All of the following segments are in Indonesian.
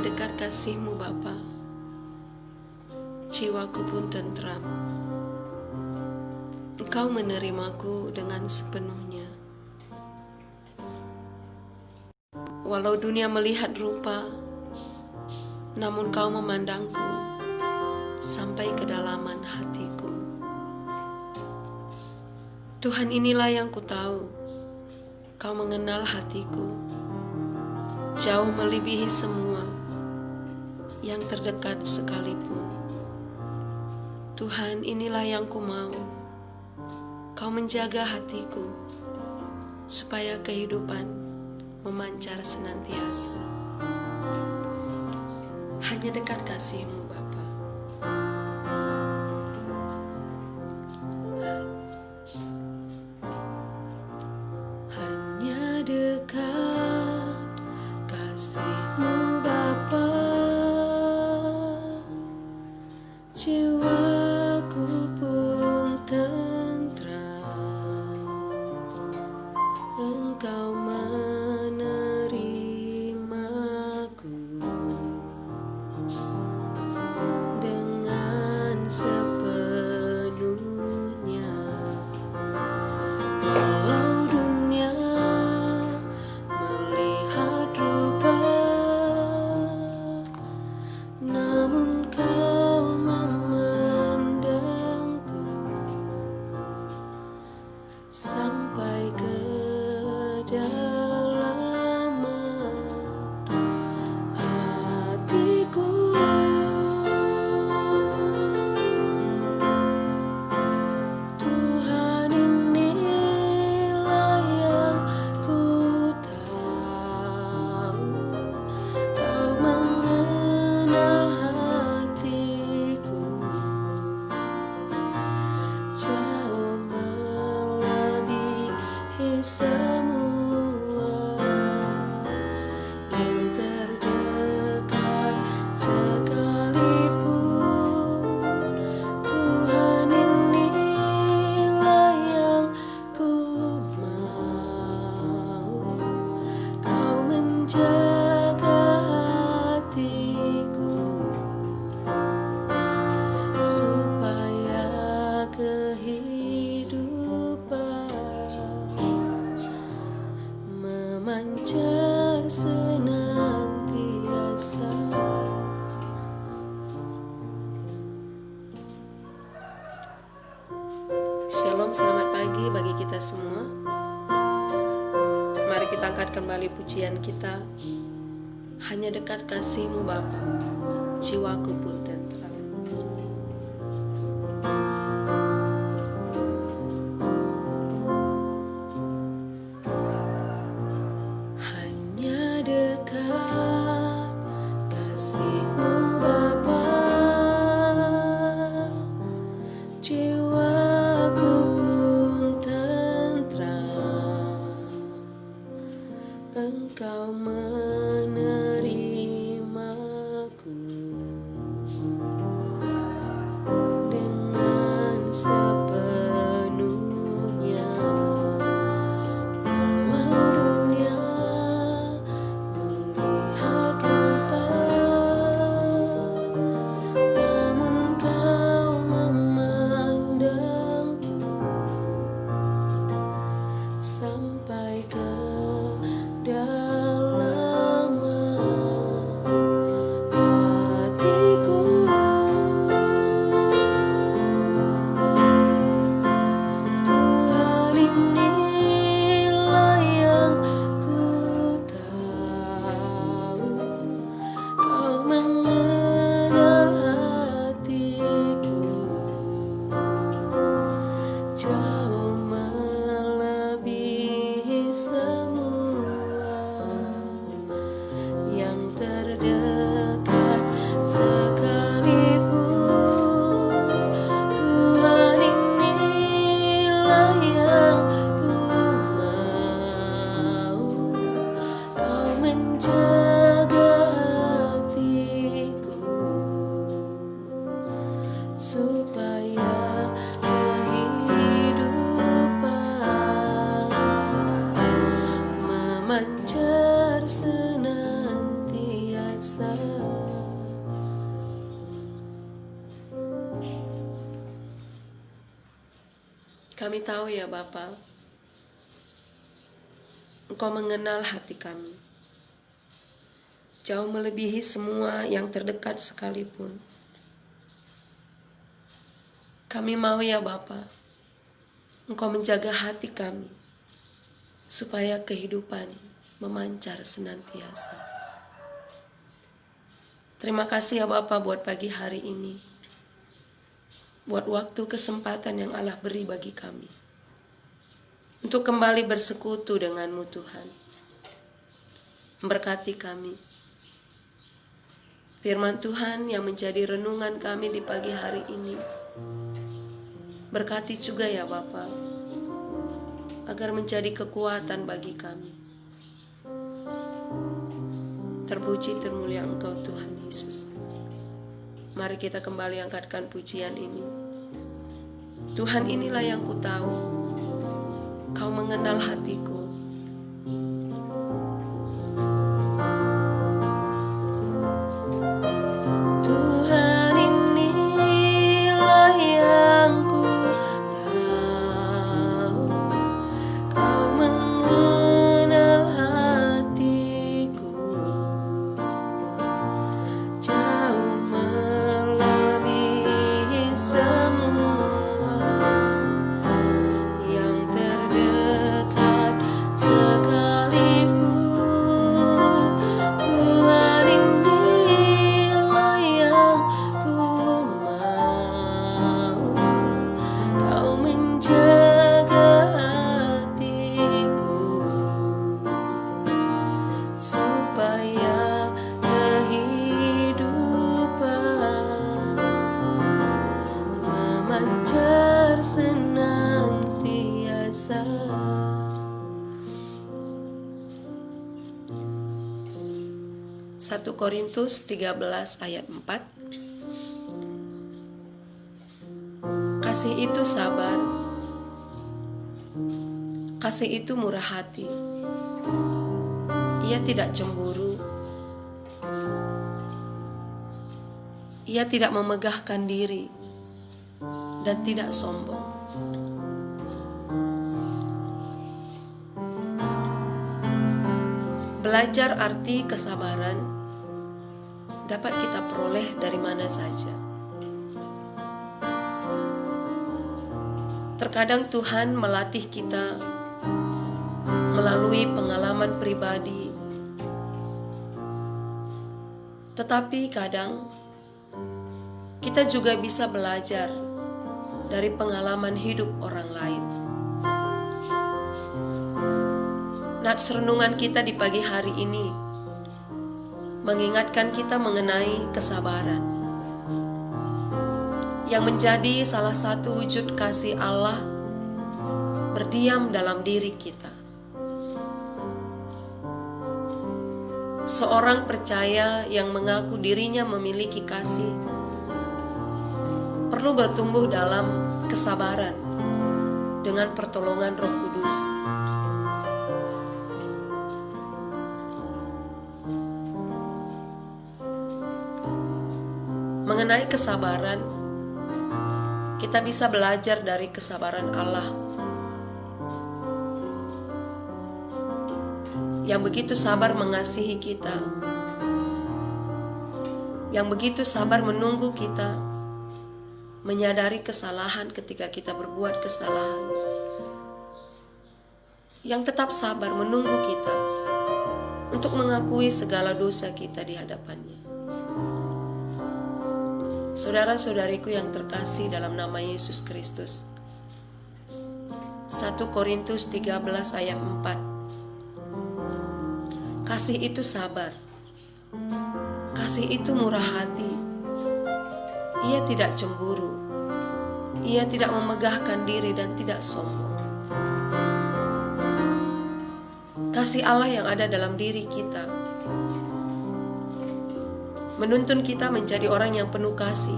Hanya dekat kasih-Mu Bapa, jiwaku pun tentram. Engkau menerimaku dengan sepenuhnya. Walau dunia melihat rupa, namun Kau memandangku sampai kedalaman hatiku. Tuhan, inilah yang ku tahu, Kau mengenal hatiku, jauh melebihi semua yang terdekat sekalipun. Tuhan, inilah yang ku mau, Kau menjaga hatiku, supaya kehidupan memancar senantiasa. Hanya dekat kasih-Mu Bapa. Hanya dekat kasih-Mu Bapa, jiwaku pun tentram. Engkau menerimaku dengan sepenuhnya. Walau dunia melihat rupa, namun Kau memandangku sampai kedalaman hatiku. Tuhan, inilah yang ku tahu, Kau mengenal hatiku, jauh melebihi semua yang terdekat sekalipun. Tuhan, inilah yang ku mau, Kau menjaga hatiku, supaya kehidupan memancar senantiasa. Shalom, selamat pagi bagi kita semua. Mari kita angkat kembali pujian kita. Hanya dekat kasih-Mu Bapa, jiwaku pun tentram. Hanya dekat kasih-Mu Bapa, jiwaku pun tentram. Engkau menerimaku dengan sepenuhnya. Walau dunia melihat rupa, namun Kau memandangku sampai kedalaman hatiku. Tuhan, inilah yang ku tahu, Kau mengenal hatiku, jauh melebihi semua yang terdekat sekalipun. Tuhan, inilah yang ku mau, Kau menjaga hatiku, supaya kehidupan memancar senantiasa. Kami tahu ya Bapa, Engkau mengenal hati kami, jauh melebihi semua yang terdekat sekalipun. Kami mau ya Bapa, Engkau menjaga hati kami, supaya kehidupan memancar senantiasa. Terima kasih ya Bapa buat pagi hari ini, buat waktu kesempatan yang Allah beri bagi kami untuk kembali bersekutu dengan-Mu Tuhan. Memberkati kami. Firman Tuhan yang menjadi renungan kami di pagi hari ini, berkati juga ya Bapa, agar menjadi kekuatan bagi kami. Terpuji termulia Engkau Tuhan Yesus. Mari kita kembali angkatkan pujian ini. Tuhan, inilah yang ku tahu, Kau mengenal hatiku. Tuhan, inilah yang ku tahu, Kau mengenal hatiku, jauh melebihi semua yang terdekat sekalipun. Tuhan, inilah yang ku mau, Kau menjaga hatiku, supaya kehidupan memancar senantiasa. 1 Korintus 13 ayat 4. Kasih itu sabar, kasih itu murah hati. Ia tidak cemburu, ia tidak memegahkan diri, dan tidak sombong. Belajar arti kesabaran dapat kita peroleh dari mana saja. Terkadang Tuhan melatih kita melalui pengalaman pribadi, tetapi kadang kita juga bisa belajar dari pengalaman hidup orang lain. Nats renungan kita di pagi hari ini mengingatkan kita mengenai kesabaran yang menjadi salah satu wujud kasih Allah berdiam dalam diri kita. Seorang percaya yang mengaku dirinya memiliki kasih perlu bertumbuh dalam kesabaran dengan pertolongan Roh Kudus. Mengenai kesabaran, kita bisa belajar dari kesabaran Allah yang begitu sabar mengasihi kita, yang begitu sabar menunggu kita menyadari kesalahan ketika kita berbuat kesalahan, yang tetap sabar menunggu kita untuk mengakui segala dosa kita di hadapannya. Saudara-saudariku yang terkasih dalam nama Yesus Kristus, 1 Korintus 13 ayat 4. Kasih itu sabar, kasih itu murah hati, ia tidak cemburu, ia tidak memegahkan diri dan tidak sombong. Kasih Allah yang ada dalam diri kita menuntun kita menjadi orang yang penuh kasih.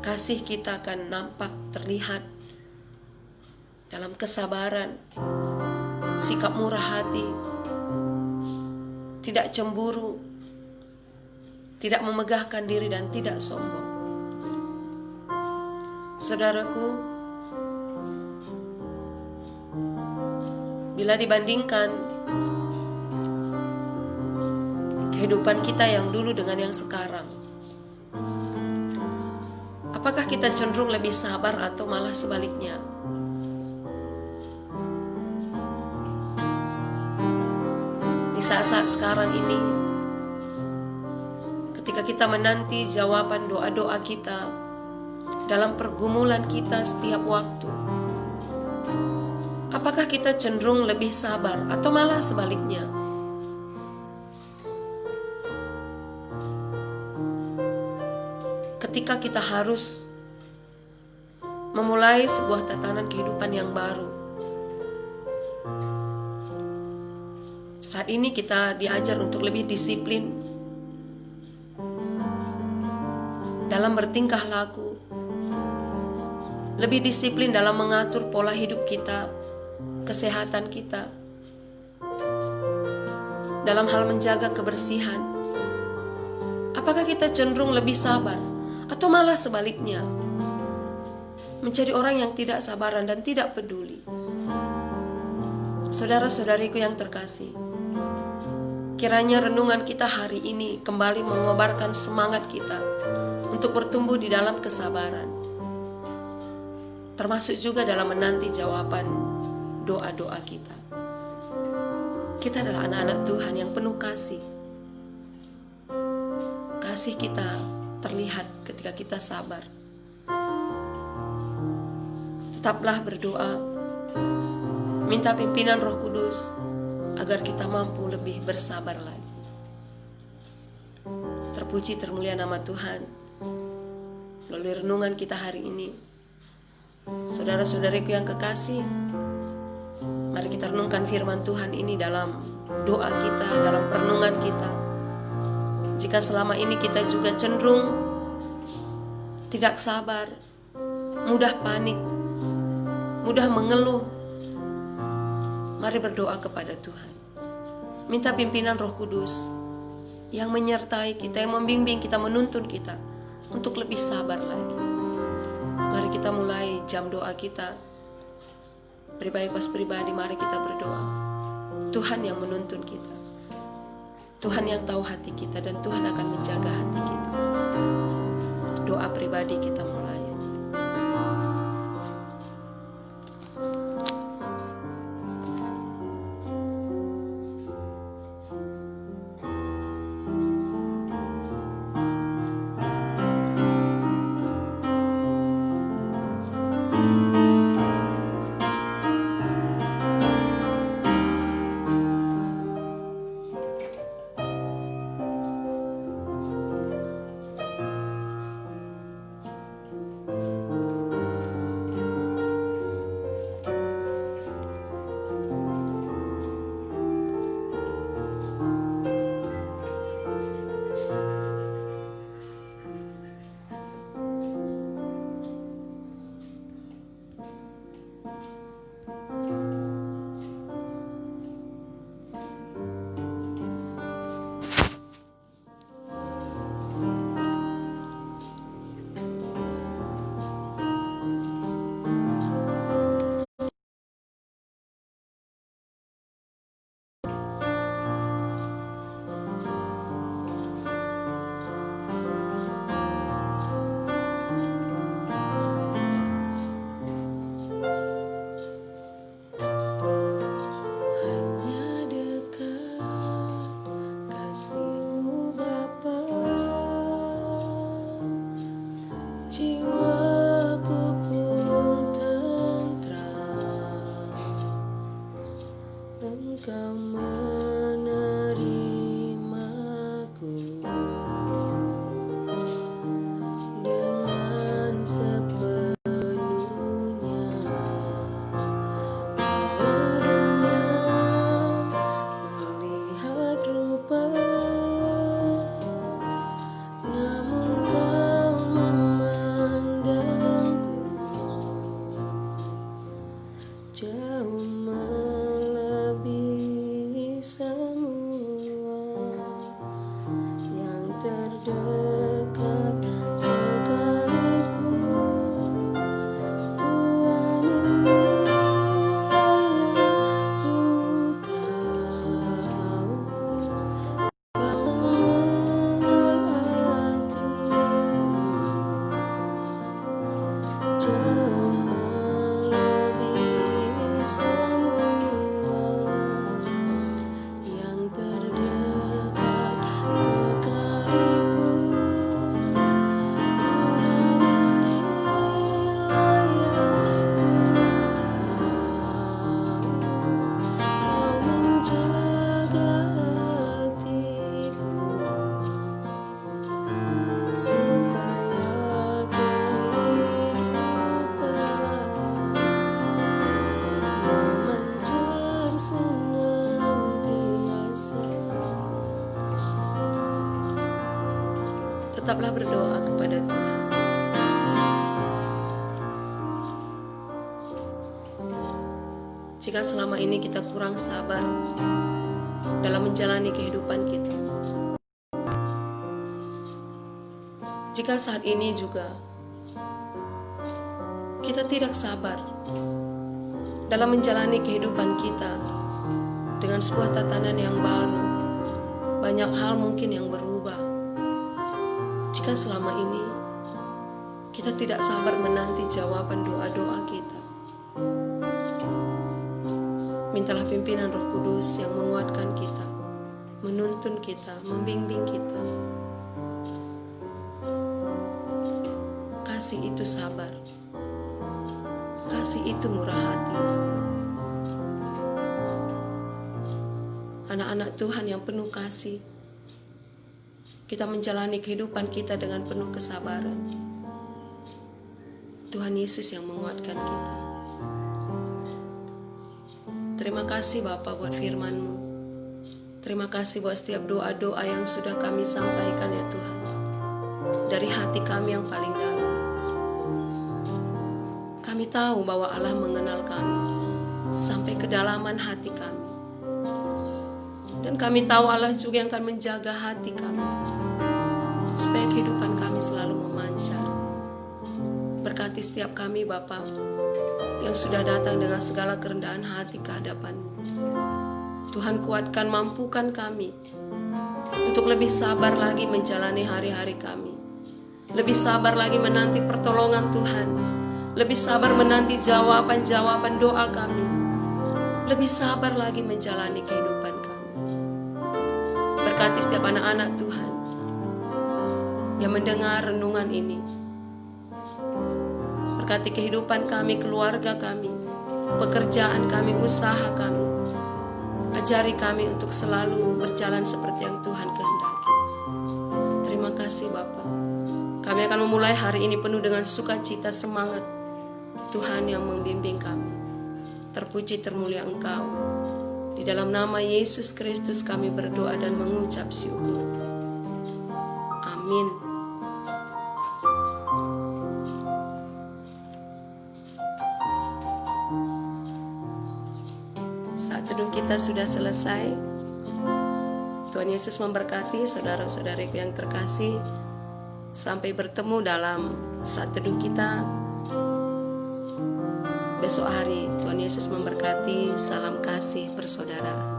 Kasih kita akan nampak terlihat dalam kesabaran, sikap murah hati, tidak cemburu, tidak memegahkan diri dan tidak sombong. Saudaraku, bila dibandingkan kehidupan kita yang dulu dengan yang sekarang, apakah kita cenderung lebih sabar atau malah sebaliknya? Di saat-saat sekarang ini, ketika kita menanti jawaban doa-doa kita dalam pergumulan kita setiap waktu, apakah kita cenderung lebih sabar atau malah sebaliknya? Ketika kita harus memulai sebuah tatanan kehidupan yang baru, saat ini kita diajar untuk lebih disiplin dalam bertingkah laku, lebih disiplin dalam mengatur pola hidup kita, kesehatan kita, dalam hal menjaga kebersihan. Apakah kita cenderung lebih sabar atau malah sebaliknya, menjadi orang yang tidak sabaran dan tidak peduli? Saudara-saudariku yang terkasih, kiranya renungan kita hari ini kembali mengobarkan semangat kita untuk bertumbuh di dalam kesabaran, termasuk juga dalam menanti jawaban doa-doa kita. Kita adalah anak-anak Tuhan yang penuh kasih. Kasih kita terlihat ketika kita sabar. Tetaplah berdoa, minta pimpinan Roh Kudus agar kita mampu lebih bersabar lagi. Terpuji termulia nama Tuhan. Melalui renungan kita hari ini, saudara-saudariku yang kekasih, mari kita renungkan firman Tuhan ini dalam doa kita, dalam perenungan kita. Jika selama ini kita juga cenderung tidak sabar, mudah panik, mudah mengeluh, mari berdoa kepada Tuhan. Minta pimpinan Roh Kudus yang menyertai kita, yang membimbing kita, menuntun kita untuk lebih sabar lagi. Mari kita mulai jam doa kita. Pribadi pas pribadi, mari kita berdoa. Tuhan yang menuntun kita, Tuhan yang tahu hati kita, dan Tuhan akan menjaga hati kita. Doa pribadi kita mulai. Tetaplah berdoa kepada Tuhan. Jika selama ini kita kurang sabar dalam menjalani kehidupan kita, jika saat ini juga kita tidak sabar dalam menjalani kehidupan kita dengan sebuah tatanan yang baru, banyak hal mungkin yang berubah. Jika selama ini kita tidak sabar menanti jawaban doa-doa kita, mintalah pimpinan Roh Kudus yang menguatkan kita, menuntun kita, membimbing kita. Kasih itu sabar, kasih itu murah hati. Anak-anak Tuhan yang penuh kasih, kita menjalani kehidupan kita dengan penuh kesabaran. Tuhan Yesus yang menguatkan kita. Terima kasih Bapa buat firman-Mu. Terima kasih buat setiap doa-doa yang sudah kami sampaikan ya Tuhan, dari hati kami yang paling dalam. Kami tahu bahwa Allah mengenal kami sampai kedalaman hati kami. Dan kami tahu Allah juga yang akan menjaga hati kami, supaya kehidupan kami selalu memancar. Berkati setiap kami Bapa yang sudah datang dengan segala kerendahan hati ke hadapan-Mu. Tuhan kuatkan, mampukan kami untuk lebih sabar lagi menjalani hari-hari kami. Lebih sabar lagi menanti pertolongan Tuhan. Lebih sabar menanti jawaban-jawaban doa kami. Lebih sabar lagi menjalani kehidupan kami. Berkati setiap anak-anak Tuhan yang mendengar renungan ini. Berkati kehidupan kami, keluarga kami, pekerjaan kami, usaha kami. Ajari kami untuk selalu berjalan seperti yang Tuhan kehendaki. Terima kasih Bapa. Kami akan memulai hari ini penuh dengan sukacita, semangat. Tuhan yang membimbing kami. Terpuji termulia Engkau. Di dalam nama Yesus Kristus kami berdoa dan mengucap syukur. Amin. Saat teduh kita sudah selesai. Tuhan Yesus memberkati saudara-saudariku yang terkasih. Sampai bertemu dalam saat teduh kita besok hari. Tuhan Yesus memberkati. Salam kasih bersaudara.